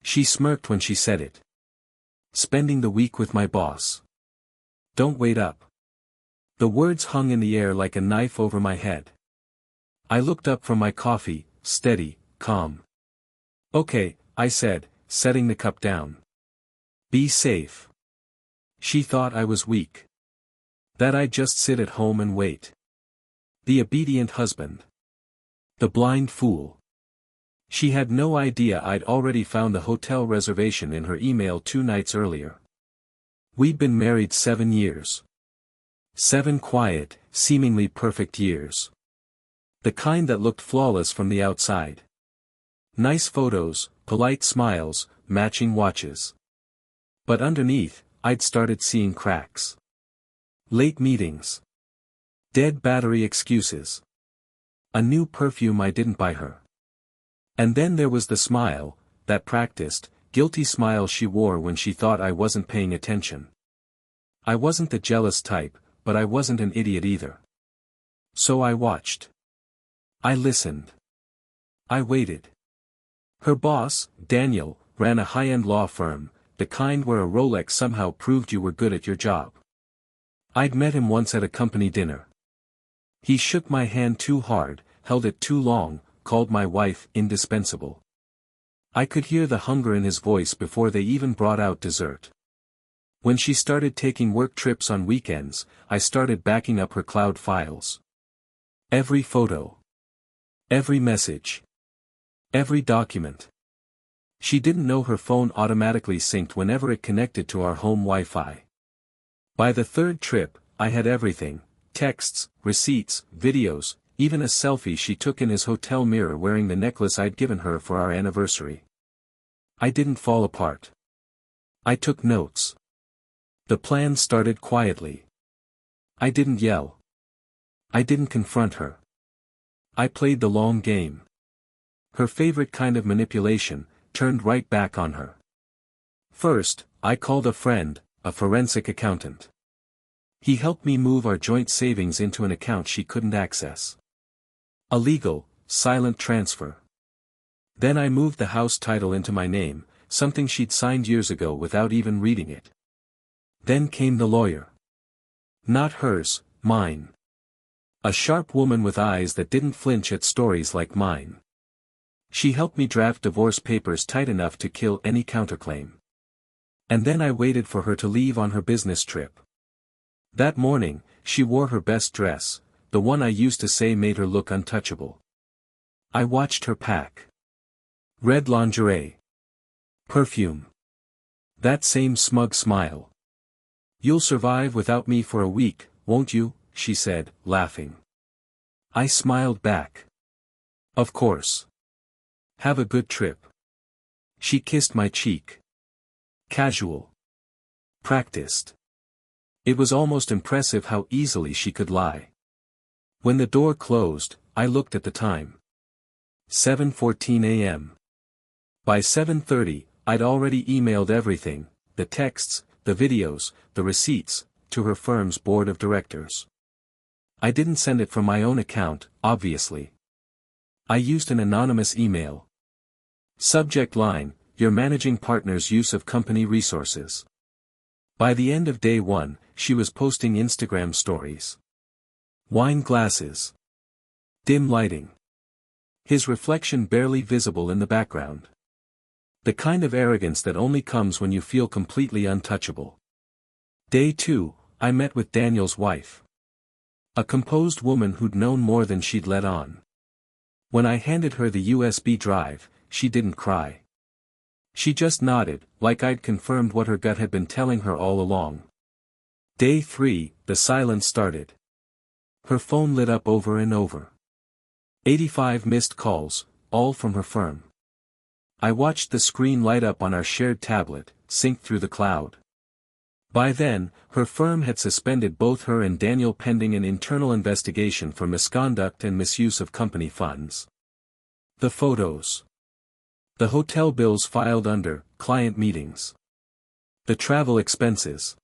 She smirked when she said it. Spending the week with my boss. Don't wait up. The words hung in the air like a knife over my head. I looked up from my coffee, steady, calm. Okay, I said, setting the cup down. Be safe. She thought I was weak. That I'd just sit at home and wait. The obedient husband. The blind fool. She had no idea I'd already found the hotel reservation in her email 2 nights earlier. We'd been married 7 years. 7 quiet, seemingly perfect years. The kind that looked flawless from the outside. Nice photos, polite smiles, matching watches. But underneath, I'd started seeing cracks. Late meetings. Dead battery excuses. A new perfume I didn't buy her. And then there was the smile, that practiced, guilty smile she wore when she thought I wasn't paying attention. I wasn't the jealous type, but I wasn't an idiot either. So I watched. I listened. I waited. Her boss, Daniel, ran a high-end law firm, the kind where a Rolex somehow proved you were good at your job. I'd met him once at a company dinner. He shook my hand too hard, held it too long, called my wife indispensable. I could hear the hunger in his voice before they even brought out dessert. When she started taking work trips on weekends, I started backing up her cloud files. Every photo. Every message. Every document. She didn't know her phone automatically synced whenever it connected to our home Wi-Fi. By the 3rd trip, I had everything: texts, receipts, videos, even a selfie she took in his hotel mirror wearing the necklace I'd given her for our anniversary. I didn't fall apart. I took notes. The plan started quietly. I didn't yell. I didn't confront her. I played the long game. Her favorite kind of manipulation, turned right back on her. First, I called a friend, a forensic accountant. He helped me move our joint savings into an account she couldn't access. A legal, silent transfer. Then I moved the house title into my name, something she'd signed years ago without even reading it. Then came the lawyer. Not hers, mine. A sharp woman with eyes that didn't flinch at stories like mine. She helped me draft divorce papers tight enough to kill any counterclaim. And then I waited for her to leave on her business trip. That morning, she wore her best dress, the one I used to say made her look untouchable. I watched her pack. Red lingerie. Perfume. That same smug smile. "You'll survive without me for a week, won't you?" she said, laughing. I smiled back. Of course. Have a good trip. She kissed my cheek. Casual. Practiced. It was almost impressive how easily she could lie. When the door closed, I looked at the time. 7:14 a.m. By 7:30, I'd already emailed everything, the texts, the videos, the receipts, to her firm's board of directors. I didn't send it from my own account, obviously. I used an anonymous email. Subject line: your managing partner's use of company resources. By the end of day 1, she was posting Instagram stories. Wine glasses. Dim lighting. His reflection barely visible in the background. The kind of arrogance that only comes when you feel completely untouchable. Day 2, I met with Daniel's wife. A composed woman who'd known more than she'd let on. When I handed her the USB drive, she didn't cry. She just nodded, like I'd confirmed what her gut had been telling her all along. Day 3, the silence started. Her phone lit up over and over. 85 missed calls, all from her firm. I watched the screen light up on our shared tablet, sync through the cloud. By then, her firm had suspended both her and Daniel pending an internal investigation for misconduct and misuse of company funds. The photos. The hotel bills filed under client meetings. The travel expenses.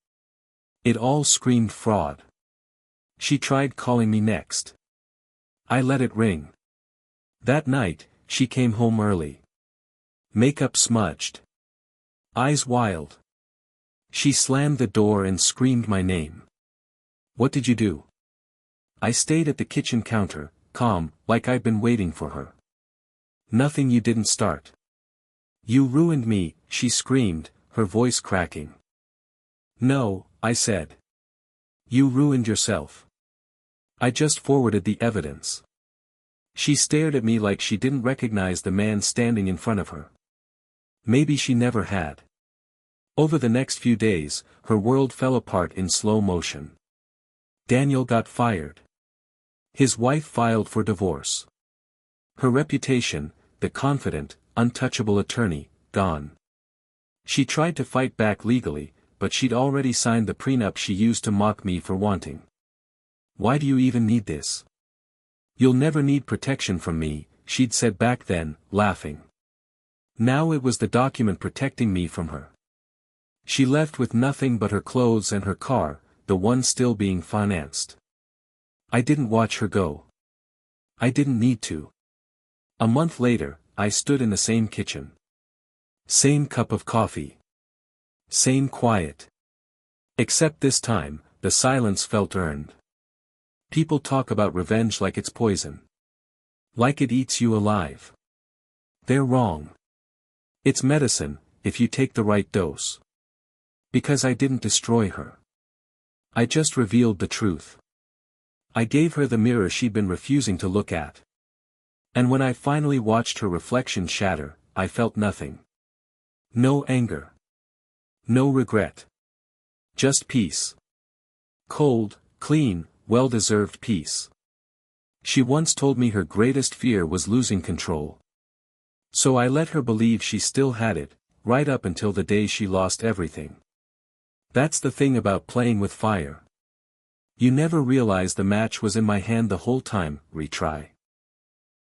It all screamed fraud. She tried calling me next. I let it ring. That night, she came home early. Makeup smudged. Eyes wild. She slammed the door and screamed my name. What did you do? I stayed at the kitchen counter, calm, like I'd been waiting for her. Nothing, you didn't start. You ruined me, she screamed, her voice cracking. No, I said. You ruined yourself. I just forwarded the evidence. She stared at me like she didn't recognize the man standing in front of her. Maybe she never had. Over the next few days, her world fell apart in slow motion. Daniel got fired. His wife filed for divorce. Her reputation, the confident, untouchable attorney, gone. She tried to fight back legally, but she'd already signed the prenup she used to mock me for wanting. Why do you even need this? You'll never need protection from me, she'd said back then, laughing. Now it was the document protecting me from her. She left with nothing but her clothes and her car, the one still being financed. I didn't watch her go. I didn't need to. A month later, I stood in the same kitchen. Same cup of coffee. Same quiet. Except this time, the silence felt earned. People talk about revenge like it's poison. Like it eats you alive. They're wrong. It's medicine, if you take the right dose. Because I didn't destroy her. I just revealed the truth. I gave her the mirror she'd been refusing to look at. And when I finally watched her reflection shatter, I felt nothing. No anger. No regret. Just peace. Cold, clean, well-deserved peace. She once told me her greatest fear was losing control. So I let her believe she still had it, right up until the day she lost everything. That's the thing about playing with fire. You never realize the match was in my hand the whole time. Retry.